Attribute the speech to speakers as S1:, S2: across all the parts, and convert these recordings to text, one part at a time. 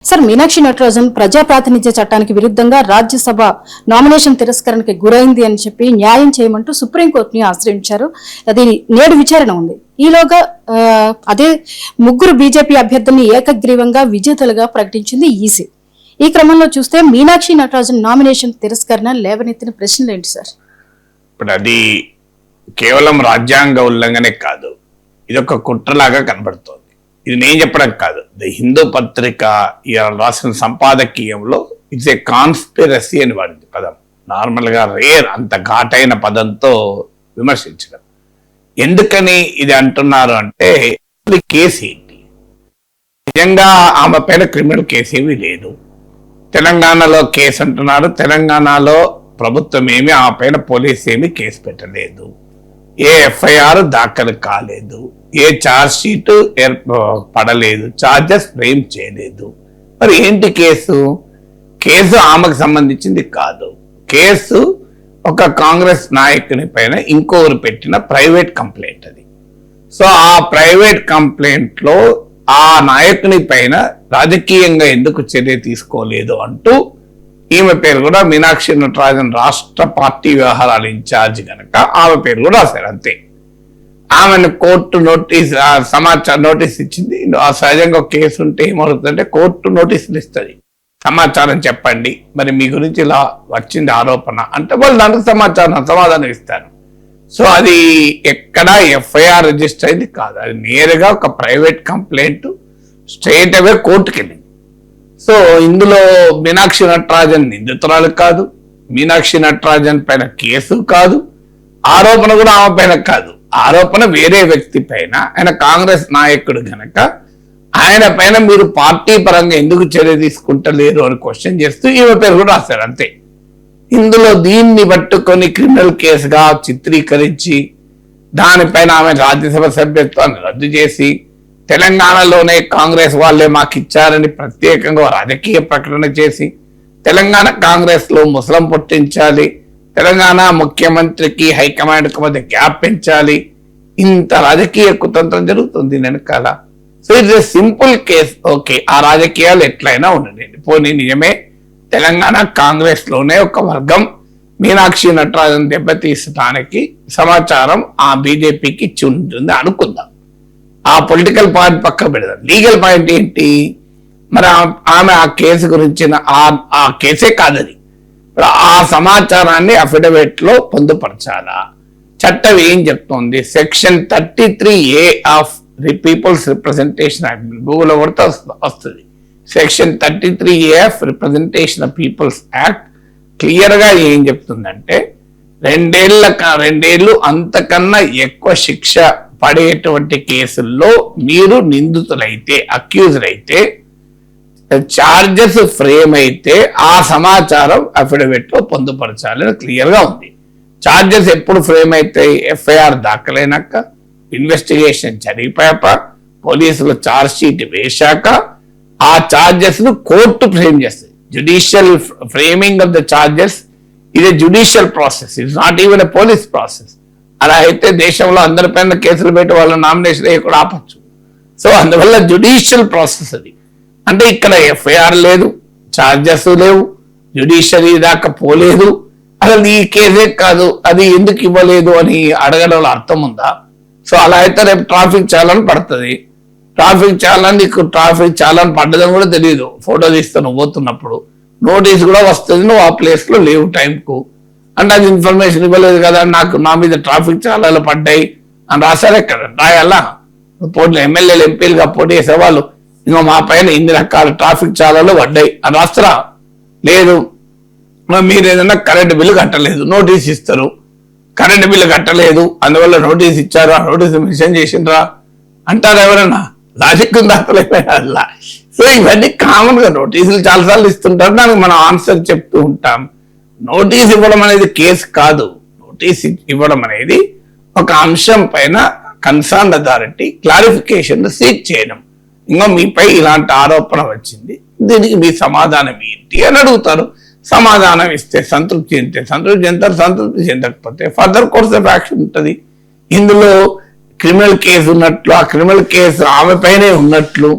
S1: Sir, Meenakshi Natarajan ప్రజాప్రాతినిధ్య చట్టానికి విరుద్ధంగా Rajya Sabha nomination తిరస్కరణకి గురైంది అని చెప్పి న్యాయం చేయమంటూ సుప్రీంకోర్టుని ఆశ్రయించారు. అది నేడు విచారణ ఉంది. ఈలోగా అదే ముగ్గురు బీజేపీ అభ్యర్థుల్ని ఏకగ్రీవంగా విజేతలుగా ప్రకటించింది ఈసీ. ఈ క్రమంలో చూస్తే మీనాక్షి నటరాజన్ నామినేషన్ తిరస్కరణ లేవనెత్తిన ప్రశ్నలు ఏంటి సార్?
S2: ఇప్పుడు అది కేవలం రాజ్యాంగ ఉల్లంఘనే కాదు, ఇది ఒక కుట్రలాగా కనబడుతోంది. ఇది నేను చెప్పడం కాదు, ది హిందూ పత్రిక రాసిన సంపాదకీయంలో ఇట్స్ ఏ కాన్స్పిరసీ అని వాడింది పదం. నార్మల్గా రేర్ అంత ఘాటైన పదంతో విమర్శించడం. ఎందుకని ఇది అంటున్నారు అంటే, కేసు ఏంటి? నిజంగా ఆమె పైన క్రిమినల్ కేసు ఏమీ లేదు. తెలంగాణలో కేసు అంటున్నారు. తెలంగాణలో ప్రభుత్వం ఏమి ఆ పైన పోలీసు ఏమి కేసు పెట్టలేదు. ఏ ఎఫ్ఐఆర్ దాఖలు కాలేదు, ఏ ఛార్జ్ షీట్ పడలేదు, ఛార్జెస్ ఫ్రేమ్ చేయలేదు. మరి ఏంటి కేసు? కేసు ఆమెకు సంబంధించింది కాదు. కేసు ఒక కాంగ్రెస్ నాయకుని పైన ఇంకొకరు పెట్టిన ప్రైవేట్ కంప్లైంట్ అది. సో ఆ ప్రైవేట్ కంప్లైంట్ లో ఆ నాయకుని పైన రాజకీయంగా ఎందుకు చర్య తీసుకోలేదు అంటూ ఈమె పేరు కూడా మీనాక్షి నటరాజన్ రాష్ట్ర పార్టీ వ్యవహారాల ఇన్ఛార్జ్ కనుక ఆమె పేరు కూడా రాశారు. అంతే. ఆమెను కోర్టు నోటీస్ సమాచారం నోటీస్ ఇచ్చింది. సహజంగా కేసు ఉంటే ఏమవుతుందంటే కోర్టు నోటీసులు ఇస్తుంది, సమాచారం చెప్పండి, మరి మీ గురించి ఇలా వచ్చింది ఆరోపణ అంటే వాళ్ళు దానికి సమాధానం ఇస్తారు. సో అది ఎక్కడ ఎఫ్ఐఆర్ రిజిస్టర్ అయింది కాదు, అది నేరుగా ఒక ప్రైవేట్ కంప్లైంట్ స్ట్రైట్ అవే కోర్టుకి వెళ్ళింది. సో ఇందులో మీనాక్షి నటరాజన్ నిందితురాలు కాదు, మీనాక్షి నటరాజన్ పైన కేసు కాదు, ఆరోపణ కూడా ఆమె పైన కాదు. ఆరోపణ వేరే వ్యక్తి పైన, ఆయన కాంగ్రెస్ నాయకుడు గనక ఆయన పైన మీరు పార్టీ పరంగా ఎందుకు చర్య తీసుకుంటలేరు అని క్వశ్చన్ చేస్తూ ఈమె పేరు కూడా రాశారు. అంతే. ఇందులో దీన్ని పట్టుకొని క్రిమినల్ కేసుగా చిత్రీకరించి దానిపైన ఆమె రాజ్యసభ సభ్యత్వాన్ని రద్దు చేసి తెలంగాణలోనే కాంగ్రెస్ వాళ్ళే మాకు ఇచ్చారని ప్రత్యేకంగా రాజకీయ ప్రకటన చేసి తెలంగాణ కాంగ్రెస్ లో ముసలం పుట్టించాలి, తెలంగాణ ముఖ్యమంత్రికి హైకమాండ్కి మధ్య గ్యాప్ పెంచాలి, ఇంత రాజకీయ కుతంత్రం జరుగుతుంది వెనకాల. So it's a simple case. Okay, ఆ రాజకీయాలు ఎట్లయినా ఉండండి, పోనీ నిజమే తెలంగాణ కాంగ్రెస్ లోనే ఒక వర్గం మీనాక్షి నటరాజన్ దెబ్బతీసడానికి సమాచారం ఆ బీజేపీకి ఇచ్చి ఉంటుంది అనుకుందాం. ఆ పొలిటికల్ పాయింట్ పక్క పెడదాం. లీగల్ పాయింట్ ఏంటి? మరి ఆమె ఆ కేసు గురించిన ఆ కేసే కాదని ఆ సమాచారాన్ని అఫిడవిట్ లో పొందుపరచాలా? చట్టం ఏం చెప్తోంది? Section 33A of people's representation act, Google కొడితే వస్తుంది. Section 33A of representation of people's act clear గా ఏం చెప్తుందంటే, రెండేళ్లు అంతకన్నా ఎక్కువ శిక్ష పడేటువంటి కేసుల్లో మీరు నిందితులైతే, అక్యూజ్డ్ అయితే, ఛార్జెస్ ఫ్రేమ్ అయితే ఆ సమాచారం అఫిడవిట్ లో పొందుపరచాలని క్లియర్ గా ఉంది. ఛార్జెస్ ఎప్పుడు ఫ్రేమ్ అవుతాయి? ఎఫ్ఐఆర్ దాఖలైనాక, ఇన్వెస్టిగేషన్ జరిపాక, పోలీసులు ఛార్జ్ షీట్ వేశాక ఆ ఛార్జెస్ ను కోర్టు ఫ్రేమ్ చేస్తుంది. Judicial framing of the charges ఇది judicial process, it's not even a police process. అలా అయితే దేశంలో అందరిపైన కేసులు పెట్టి వాళ్ళ నామినేషన్ కూడా ఆపచ్చు. సో అందువల్ల జ్యుడిషియల్ ప్రాసెస్ అది. అంటే ఇక్కడ ఎఫ్ఐఆర్ లేదు, ఛార్జెస్ లేవు, జ్యుడిషియరీ దాకా పోలేదు. అసలు ఈ కేసే కాదు, అది ఎందుకు ఇవ్వలేదు అని అడగడంలో అర్థం ఉందా? సో అలా అయితే రేపు ట్రాఫిక్ చాలాన్ పడుతుంది. ట్రాఫిక్ చాలాన్, నీకు ట్రాఫిక్ చాలాన్ పడ్డదని కూడా తెలియదు. ఫోటో తీస్తాను పోతున్నప్పుడు, నోటీస్ కూడా వస్తుంది, నువ్వు ఆ ప్లేస్ లో లేవు టైంకు అంటే అది ఇన్ఫర్మేషన్ ఇవ్వలేదు కదా, నా మీద ట్రాఫిక్ చాలాలు పడ్డాయి అని రాశారే కదా. రాయాలా? పోటీ ఎమ్మెల్యేలు ఎంపీలుగా పోటీ చేసేవాళ్ళు ఇంకో మా పైన ఇన్ని రకాల ట్రాఫిక్ చాలాలు పడ్డాయి అని రాస్తారా? లేదు. మీరు ఏదైనా కరెంటు బిల్లు కట్టలేదు, నోటీస్ ఇస్తారు. కరెంటు బిల్లు కట్టలేదు అందువల్ల నోటీస్ ఇచ్చారు, ఆ నోటీస్ మెన్షన్ చేసిండ్రా అంటారు ఎవరైనా? లాజిక్ ఉందా? అలా. సో ఇవన్నీ కామన్ గా నోటీసులు చాలాసార్లు ఇస్తుంటారు, దానికి మనం ఆన్సర్ చెప్తూ ఉంటాం. నోటీస్ ఇవ్వడం అనేది కేసు కాదు. నోటీస్ ఇవ్వడం అనేది ఒక అంశం పైన కన్సర్న్ అథారిటీ క్లారిఫికేషన్ సీక్ చేయడం. ఇంకా మీపై ఇలాంటి ఆరోపణ వచ్చింది, దీనికి మీ సమాధానం ఏంటి అని అడుగుతారు. సమాధానం ఇస్తే సంతృప్తి చెందుతారు, సంతృప్తి చెందకపోతే ఫర్దర్ కోర్స్ ఆఫ్ యాక్షన్ ఉంటుంది. ఇందులో క్రిమినల్ కేసు ఉన్నట్లు, ఆ క్రిమినల్ కేసు ఆమె పైనే ఉన్నట్లు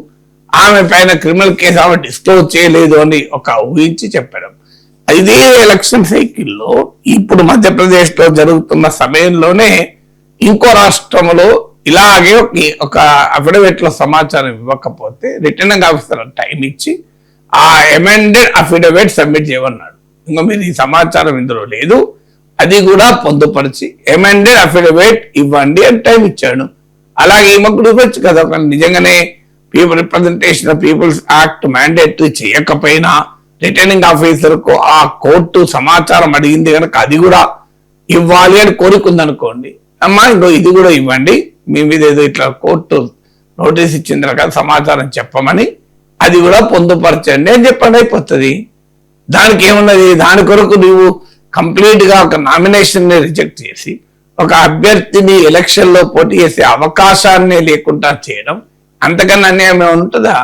S2: ఆమె పైన క్రిమినల్ కేసు ఆమె డిస్క్లోజ్ చేయలేదు అని ఒక ఊహించి చెప్పడం. ఇదే ఎలక్షన్ సైకిల్లో ఇప్పుడు మధ్యప్రదేశ్ లో జరుగుతున్న సమయంలోనే ఇంకో రాష్ట్రంలో ఇలాగే ఒక అఫిడవిట్ లో సమాచారం ఇవ్వకపోతే రిటర్నింగ్ ఆఫీసర్ టైం ఇచ్చి ఆ అమెండెడ్ అఫిడవిట్ సబ్మిట్ చేయమన్నాడు. ఇంకా మీరు ఈ సమాచారం ఇందులో లేదు, అది కూడా పొందుపరిచి అమెండెడ్ అఫిడవిట్ ఇవ్వండి అని టైం ఇచ్చాడు. అలాగే ఈమెకు ఇవ్వచ్చు కదా, నిజంగానే people representation people's act mandatory చేయకపోయినా రిటర్నింగ్ ఆఫీసర్ కు ఆ కోర్టు సమాచారం అడిగింది కనుక అది కూడా ఇవ్వాలి అని కోరుకుందనుకోండి, అమ్మా ఇంకో ఇది కూడా ఇవ్వండి, మీ మీద ఏదో ఇట్లా కోర్టు నోటీస్ ఇచ్చింది కదా సమాచారం చెప్పమని, అది కూడా పొందుపరచండి అని చెప్పండి, అయిపోతుంది. దానికి ఏమున్నది? దాని కొరకు నువ్వు కంప్లీట్ గా ఒక నామినేషన్ ని రిజెక్ట్ చేసి ఒక అభ్యర్థిని ఎలక్షన్ లో పోటీ చేసే అవకాశాన్ని లేకుండా చేయడం అంతకన్నా అన్యాయం ఉంటుందా?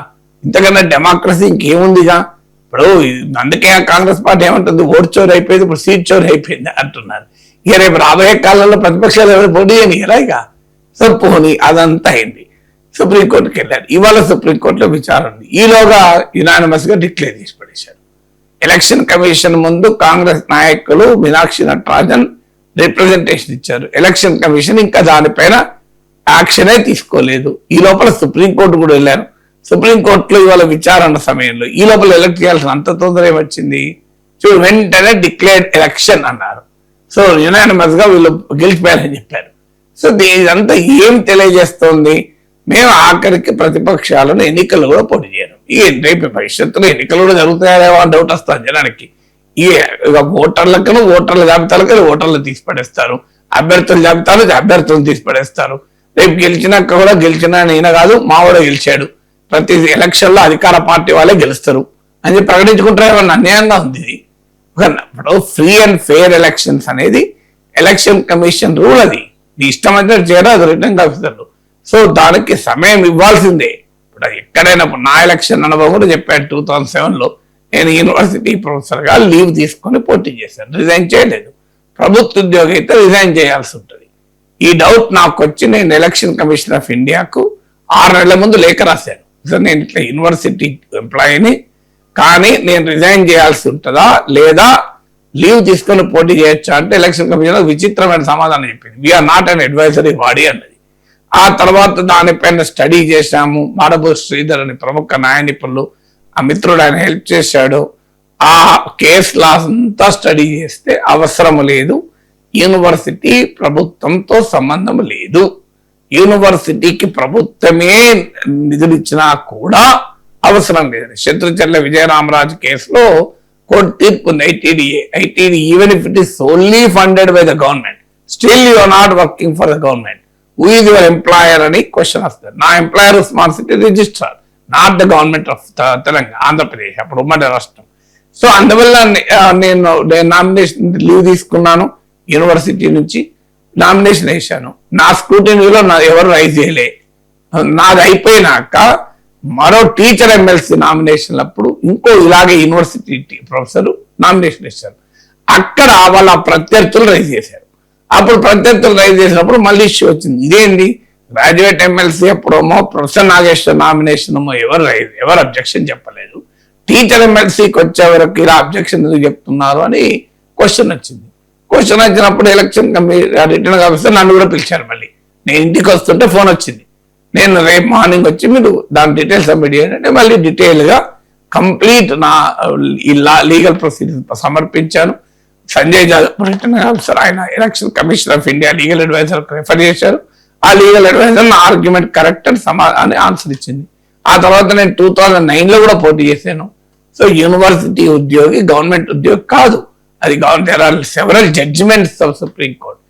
S2: ఇంతకన్నా డెమోక్రసీ ఇంకేముందిగా? ఇప్పుడు అందుకే కాంగ్రెస్ పార్టీ ఏమంటుంది, ఓటు చోరు అయిపోయింది, ఇప్పుడు సీట్ చోరు అయిపోయింది అంటున్నారు. ఇక రేపు రాబోయే కాలంలో ప్రతిపక్షాలు ఎవరు పోటీ చేయనియరా? ఇక సో పోనీ అదంతా అయింది. సుప్రీంకోర్టుకి వెళ్ళారు. ఇవాళ సుప్రీంకోర్టులో విచారణ ఉంది. ఈలోగా యునానిమస్ గా డిక్లేర్ చేసి పడేశారు. ఎలక్షన్ కమిషన్ ముందు కాంగ్రెస్ నాయకులు మీనాక్షి నటరాజన్ రిప్రజెంటేషన్ ఇచ్చారు. ఎలక్షన్ కమిషన్ ఇంకా దానిపైన యాక్షనే తీసుకోలేదు. ఈ లోపల సుప్రీంకోర్టు కూడా వెళ్ళారు. సుప్రీంకోర్టులో ఇవాళ విచారణ సమయంలో ఈ లోపల ఎలక్ట్ చేయాల్సిన అంత తొందర ఏమొచ్చింది? చూడు, వెంటనే డిక్లేర్డ్ ఎలక్షన్ అన్నారు. సో యునానిమస్ గా వీళ్ళు గెలిచిపోయారని చెప్పారు. సో ఇదంతా ఏం తెలియజేస్తోంది? మేము ఆఖరికి ప్రతిపక్షాలను ఎన్నికలు కూడా పోటీ చేయడం. ఈ రేపు భవిష్యత్తులో ఎన్నికలు కూడా జరుగుతాయో డౌట్ వస్తుంది జనానికి. ఈ ఓటర్ల జాబితాలకు ఓటర్లు తీసిపడేస్తారు, అభ్యర్థుల జాబితాలు అభ్యర్థులను తీసిపడేస్తారు. రేపు గెలిచినాక కూడా గెలిచినా నేనే కాదు మావాడు గెలిచాడు, ప్రతి ఎలక్షన్ లో అధికార పార్టీ వాళ్ళే గెలుస్తారు అని చెప్పి ప్రకటించుకుంటారు. ఏమన్నా అన్యాయంగా ఉంది ఇది? ఇప్పుడు ఫ్రీ అండ్ ఫెయిర్ ఎలక్షన్స్ అనేది ఎలక్షన్ కమిషన్ రూల్. అది నీ ఇష్టం అయితే చేయడం, అది రిటర్నింగ్ ఆఫీసర్లు. సో దానికి సమయం ఇవ్వాల్సిందే. ఇప్పుడు ఎక్కడైనా నా ఎలక్షన్ అనుభవం కూడా చెప్పాను. 2007 లో నేను యూనివర్సిటీ ప్రొఫెసర్ గా లీవ్ తీసుకొని పోటీ చేశాను, రిజైన్ చేయలేదు. ప్రభుత్వ ఉద్యోగి అయితే రిజైన్ చేయాల్సి ఉంటుంది. ఈ డౌట్ నాకు వచ్చి నేను ఎలక్షన్ కమిషన్ ఆఫ్ ఇండియాకు 6 నెలల ముందు లేఖ రాశాను. సార్ నేను ఇట్లా యూనివర్సిటీ ఎంప్లాయీని, కానీ నేను రిజైన్ చేయాల్సి ఉంటుందా లేదా లీవ్ తీసుకొని పోటీ చేయొచ్చా అంటే ఎలక్షన్ కమిషన్ విచిత్రమైన సమాధానం చెప్పింది, we're not an advisory body అన్నది. ఆ తర్వాత దానిపైన స్టడీ చేశాము. మాడబూర్ శ్రీధర్ అని ప్రముఖ న్యాయ నిపుణులు, ఆ మిత్రుడు ఆయన హెల్ప్ చేశాడు. ఆ కేసు లాస్ అంతా స్టడీ చేస్తే అవసరం లేదు, యూనివర్సిటీ ప్రభుత్వంతో సంబంధం లేదు, యూనివర్సిటీకి ప్రభుత్వమే నిధులు ఇచ్చినా కూడా అవసరం లేదు. శత్రుచర్ల విజయరామరాజు కేసులో కోర్టు తీర్పు ఉంది. ITD even if it is solely funded by the government, still you are not working for the government, who is your employer అని క్వశ్చన్ వస్తుంది. నా employer smart city registrar, not the government of Telangana, Andhra Pradesh, అప్పుడు ఉమ్మడి రాష్ట్రం. So అందువల్ల నేను nomination leave తీసుకున్నాను, university నుంచి నామినేషన్ వేశాను. నా స్క్రూటినీలో ఎవరు రైజ్ చేయలే. నాది అయిపోయినాక మరో టీచర్ ఎమ్మెల్సీ నామినేషన్ అప్పుడు ఇంకో ఇలాగే యూనివర్సిటీ ప్రొఫెసర్ నామినేషన్ వేశారు. అక్కడ వాళ్ళ ప్రత్యర్థులు రైజ్ చేశారు. అప్పుడు ప్రత్యర్థులు రైజ్ చేసినప్పుడు మళ్ళీ ఇష్యూ వచ్చింది. ఇదేంటి, గ్రాడ్యుయేట్ ఎమ్మెల్సీ అప్పుడేమో ప్రొఫెసర్ నాగేశ్వర్ నామినేషన్ ఏమో ఎవరు అబ్జెక్షన్ చెప్పలేదు, టీచర్ ఎమ్మెల్సీకి వచ్చే వరకు ఇలా అబ్జెక్షన్ ఎందుకు చెప్తున్నారు అని క్వశ్చన్ వచ్చింది. క్వశ్చన్ వచ్చినప్పుడు ఎలక్షన్ రిటర్నింగ్ ఆఫీసర్ నన్ను కూడా పిలిచారు. మళ్ళీ నేను ఇంటికి వస్తుంటే ఫోన్ వచ్చింది, నేను రేపు మార్నింగ్ వచ్చి మీరు దాని డీటెయిల్స్ సబ్మిట్ చేయండి. మళ్ళీ డీటెయిల్ గా కంప్లీట్ నా లీగల్ ప్రొసీజర్ సమర్పించాను. సంజయ్ జాదవ్ రిటర్నింగ్ ఆఫీసర్, ఆయన election commission of India legal adviser refer చేశారు. ఆ లీగల్ అడ్వైజర్ నా ఆర్గ్యుమెంట్ కరెక్ట్ అని ఆన్సర్ ఇచ్చింది. ఆ తర్వాత నేను 2009 లో కూడా పోటీ చేశాను. సో యూనివర్సిటీ ఉద్యోగి గవర్నమెంట్ ఉద్యోగి కాదు, అది there are several judgments of supreme court.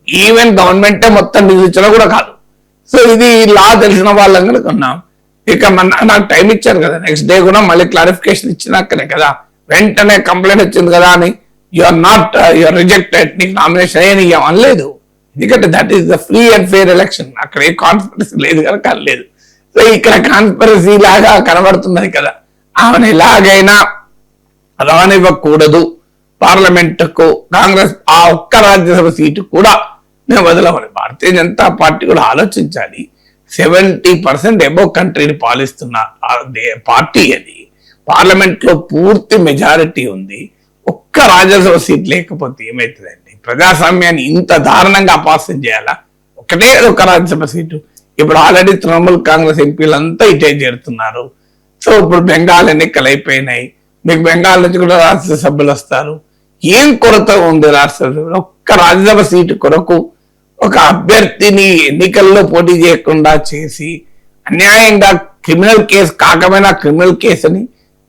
S2: ఈవెన్ గవర్నమెంటే మొత్తం నిధులిచ్చినా కూడా కాదు. సో ఇది లా తెలిసిన వాళ్ళం కనుక ఉన్నాం. ఇక నాకు టైం ఇచ్చారు కదా, నెక్స్ట్ డే కూడా మళ్ళీ క్లారిఫికేషన్ ఇచ్చినాకనే కదా, వెంటనే కంప్లైంట్ వచ్చింది కదా అని యూఆర్ రిజెక్టెడ్, నీకు నామినేషన్ అయ్యా అనలేదు. ఎందుకంటే that is the free and fair election. అక్కడ ఏ కాన్స్పిరసీ లేదు కనుక లేదు. సో ఇక్కడ కాన్స్పిరసీ లాగా కనబడుతున్నది కదా, ఆమెను ఎలాగైనా రానివ్వకూడదు పార్లమెంటుకు, కాంగ్రెస్ ఆ ఒక్క రాజ్యసభ సీటు కూడా మేము వదలమని భారతీయ జనతా పార్టీ కూడా ఆలోచించాలి. 70% అబోవ్ కంట్రీని పాలిస్తున్న పార్టీ అది. పార్లమెంట్ లో పూర్తి మెజారిటీ ఉంది. ఒక్క రాజ్యసభ సీట్ లేకపోతే ఏమవుతుందండి? ప్రజాస్వామ్యాన్ని ఇంత దారుణంగా అపహాస్యం చేయాలా? ఒకటే ఒక రాజ్యసభ సీటు. ఇప్పుడు ఆల్రెడీ తృణమూల్ కాంగ్రెస్ ఎంపీలంతా ఇటే చేరుతున్నారు. సో ఇప్పుడు బెంగాల్ ఎన్నికలు అయిపోయినాయి. మీకు బెంగాల్ నుంచి కూడా రాజ్యసభ సభ్యులు వస్తారు. ఏం కొరత ఉంది రాష్ట్రంలో? ఒక్క రాజ్యసభ సీటు కొరకు ఒక అభ్యర్థిని ఎన్నికల్లో పోటీ చేయకుండా చేసి అన్యాయంగా క్రిమినల్ కేసు కాకపోయినా క్రిమినల్ కేసుని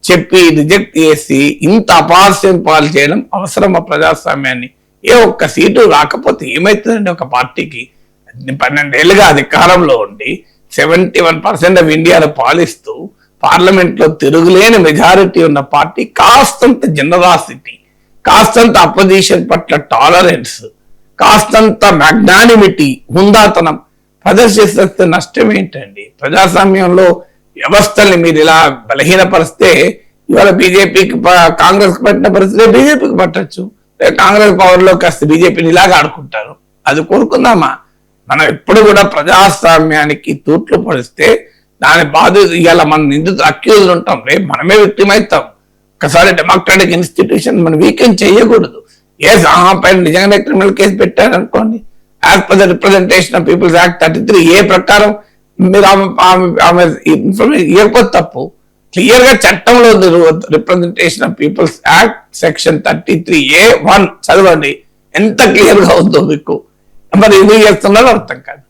S2: చెప్పి రిజెక్ట్ చేసి ఇంత అపహాస్యం పాలు చేయడం అవసరమా ప్రజాస్వామ్యాన్ని? ఏ ఒక్క సీటు రాకపోతే ఏమవుతుందండి ఒక పార్టీకి? 12 ఏళ్ళుగా అధికారంలో ఉండి 71% ఆఫ్ ఇండియాను పాలిస్తూ పార్లమెంట్ లో తిరుగులేని మెజారిటీ ఉన్న పార్టీ కాస్తంత జనరాసిటీ, కాస్తంత అపోజిషన్ పట్ల టాలరెన్స్, కాస్తంత మ్యాగ్నానిమిటీ, హుందాతనం ప్రదర్శిస్తే నష్టం ఏంటండి? ప్రజాస్వామ్యంలో వ్యవస్థల్ని మీరు ఇలా బలహీనపరిస్తే ఇవాళ బీజేపీకి కాంగ్రెస్ పట్టిన పరిస్థితి బీజేపీకి పట్టచ్చు. కాంగ్రెస్ పవర్ లోకి వస్తే బీజేపీని ఇలాగా ఆడుకుంటారు. అది కోరుకుందామా? మనం ఎప్పుడు కూడా ప్రజాస్వామ్యానికి తూట్లు పడిస్తే దాని బాధ ఇవాళ మన నిందితులు అక్యూజ్లు ఉంటాం, రేపు మనమే విక్టిమ్ అవుతాం. ఒకసారి డెమోక్రాటిక్ ఇన్స్టిట్యూషన్ మనం వీకెండ్ చేయకూడదు. పైన నిజంగానే క్రిమినల్ కేసు పెట్టారు అనుకోండి, as per the representation of people's act 33A ప్రకారం మీరు ఆమె ఇన్ఫర్మేషన్ ఇవ్వకపోతే తప్పు. క్లియర్ గా చట్టంలో ఉంది. Representation of people's act section 33A(1) చదవండి, ఎంత క్లియర్ గా ఉందో మీకు. మరి ఎందుకు చేస్తున్నారో అర్థం కాదు.